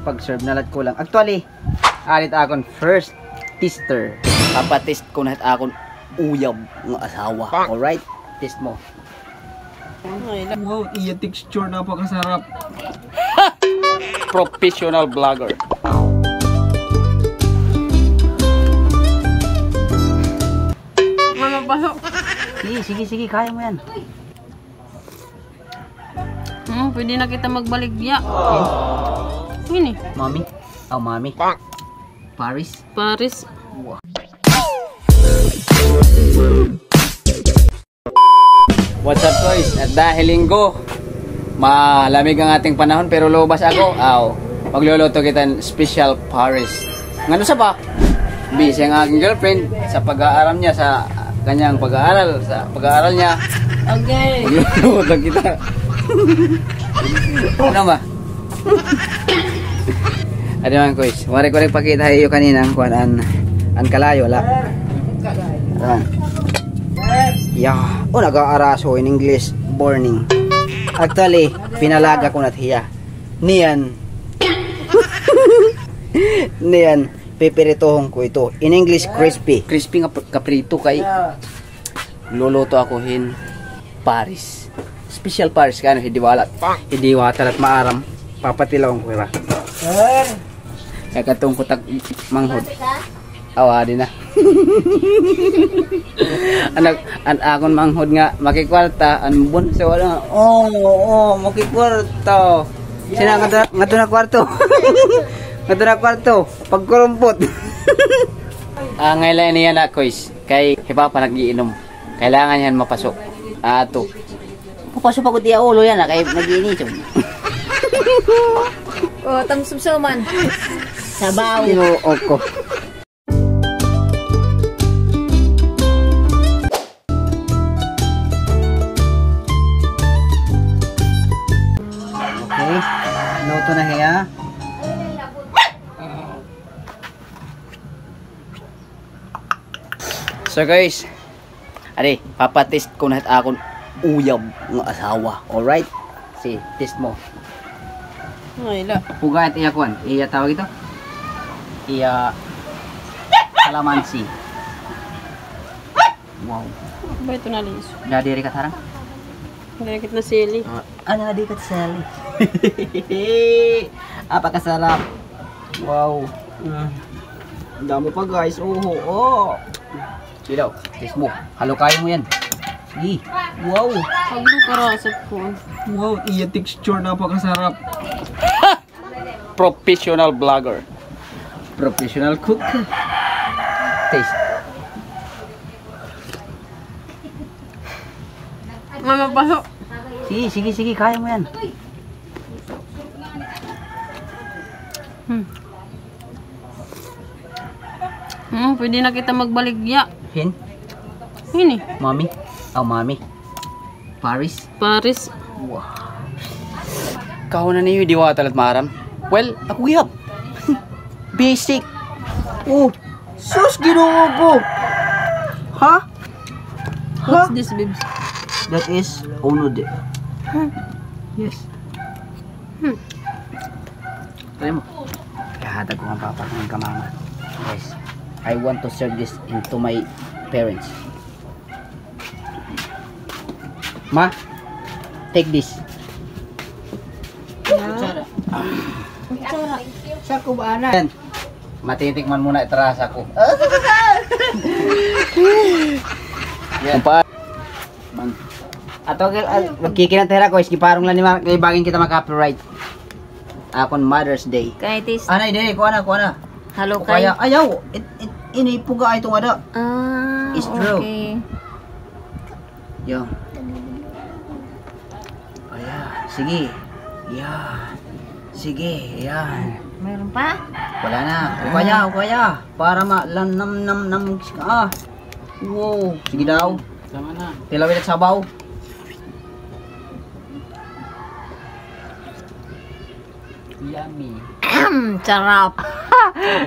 pag-serve nalat ko lang. Actually, alit akon first tester. Papatest ko na akon uyab ng asawa. Alright? Test mo. Wow, iya texture napakasarap. Professional vlogger. Mama pasok. Sige, kaya mo yan. Pwede na kita magbaligya. Ini. Mami? Oh, mami. Paris? Paris. What's up guys? At dahil linggo, malamig ang ating panahon pero lubas ako. Magluluto kita ng special Paris. Ngano sa ba? Busy ang aking girlfriend sa pag-aaral niya, sa kanyang pag-aaral, niya. Okay. Magluluto kita. Ano ba? Ano man guys? Wari ko rin pakita iyo kanina ang kuan an kalayo la. Yeah. Nag-aaraso in English morning. Actually, pinalaga ko na hiya. Niyan. Niyan, pipiritohon ko ito. In English, crispy. Crispy nga kaprito kay luluto ako hin Paris. Special Paris kano hindi walat. Hindi watat at maaram. Papatilawon ko ba. Kaya katong kutak manghod. Awadi na. Akon manghod nga makikwarta anbon sa wala. Makikwarta. Sina nga na kwarto. Nga na kwarto pagkurumpot. Ngayon niya na kois kay hipa pa nagiinom. Kailangan yan mapasok. Ato. Papasok ako diya ulo yan kay nagiinom. Tamsumsuman. Sabaw. Tinuok ko. Luto na hiya. So guys, papatest ko na akon uyab ng asawa. Alright? Test mo. Puga iya kuan. Iya tawag ito? Iya kalamansi. Wow. Ba ito na liso? Nadiri ka tarang? Dikit na sili. Di ka sali. Apakasarap. Wow. Ang dami pa guys. Sige daw. Test mo. Halo kayo mo yan. Sige. Wow. Paglo karasap ko. Wow, iya texture napakasarap. Professional vlogger. Professional cook. Taste. Mama pasok. Sige, kaya mo yan. Pwede na kita magbaligya. Hin? Ini. Mami? Mami. Paris? Paris. Wow. Kau na niyo diwata at maram? Well, ako gihap. Basic. Sus, ginoo ko. Ha? What's this, babes? That is onode. Yes. Try mo. Kahatag ko ang papa ng kamama. Guys, I want to serve this into my parents. Ma, take this. Kutsara. Sa kubanan. Matitikman muna itras ako. Yan pa. Ato magkikinatera ko is giparong lang ni kay baging kita mag-copyright. Akon Mother's Day. Kay tis. Anay dire ko ana. Halo kay. Kaya ayaw ini puga itong ada. It's true. Okay. Yo. Sige. Yan. Sige, yan. Mayroon pa? Wala na. Ukaya. Para nam Wow. Sige daw. Tama na. Tilawin at sabaw. Yummy. Sarap.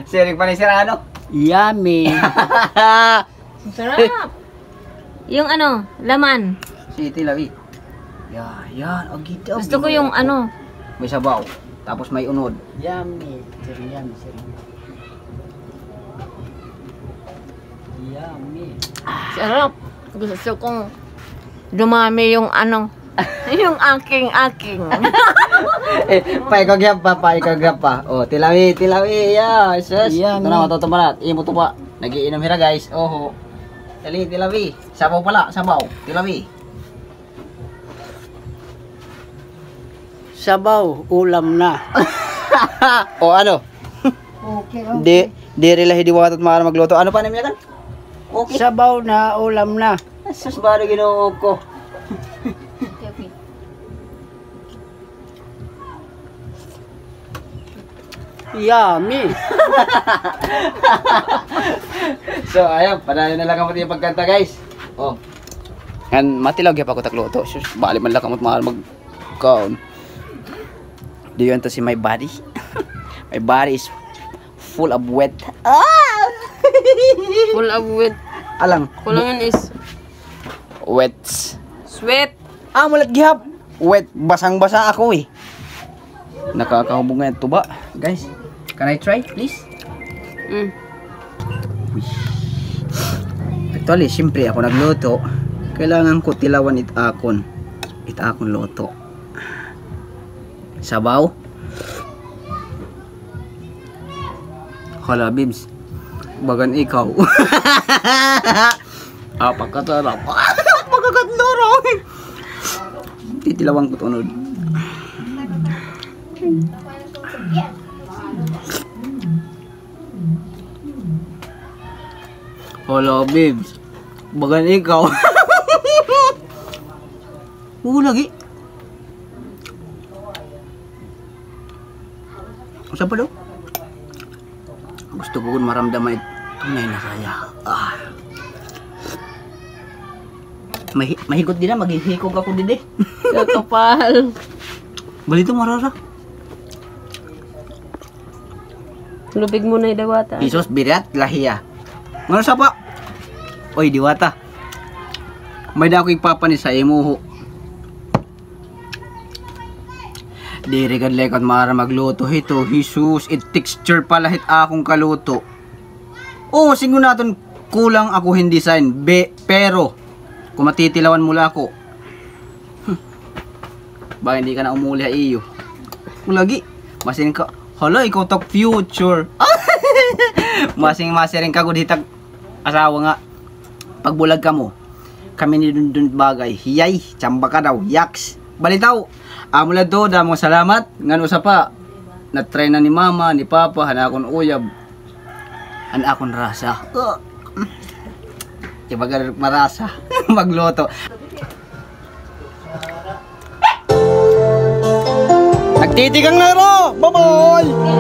Sirik pa ni Sirano. Yummy. Sarap. Yung ano, laman. Si Tilawi. Yan. Ang gita. Gusto ko yung ano. May sabaw. Tapos may unod. Yummy. Sir, yummy, sir. Yummy. Sarap. Gusto kong dumami yung ano. Yung aking. Paikagyap pa. Oh, tilawi. Yes. Yan. Ito na, matutumarat. Imo to pa. Nagiinom hira guys. Oho. Tilawi. Sabaw pala. Tilawi. Sabaw, ulam na. O ano? Okay. Di rila hidiwat at maaari magluto. Ano pa namin yan? Okay. Sabaw na, ulam na. Sus, bari ginoo ko. Yummy. So, ayun. Panayon na lang kamot yung pagkanta guys. Oh. Yan, matilaw gyap ako takluto. Sus, bali man lang kamot maaari mag-kaon. Do you want to see my body? My body is full of wet. Full of wet. Alang. Kulangan is Wet. sweat. Mulat gihap. Wet. Basang-basa ako eh. Nakakahubog nga ito ba? Guys, can I try please? Actually, siyempre ako nagluto. Kailangan ko tilawan itakon luto. Sabaw. Hala, Bibs. Bagan ikaw. Pagkatarap. Pagkakatlorong. Titilawang ko tunod. Hala, Bibs. Bagan ikaw. Lagi. Saan pa daw? Gusto ko kung maramdaman tunay na saya. Mahigot din na, maghihikog ako din eh. Kakapal. Balito marara. Lubig mo na yung dawata. Isos, birat, lahiya. Ngano sa pa? Oy, diwata. May da ako ipapani sa imuho. Diri kad lekot mara magluto hito. Jesus, it texture pala hit akong kaluto. Oo, singo naton kulang ako hindi design. Pero kung matitilawan mula ako. Ba hindi ka na umuli iyo. Lagi, masin ka. Hala, ikaw tak future. Masing-masing ka gud hitag asawa nga. Pagbulag ka mo, kami ni dun bagay. Hiyay, tsamba ka daw. Yaks. Balitaw. Amula do, damo salamat. Ngano sa pa, na-try na ni mama, ni papa, hanakon uyab. Hanakon rasa. Ibaga marasa. Magluto. Nagtitigang na ro! Bye-bye!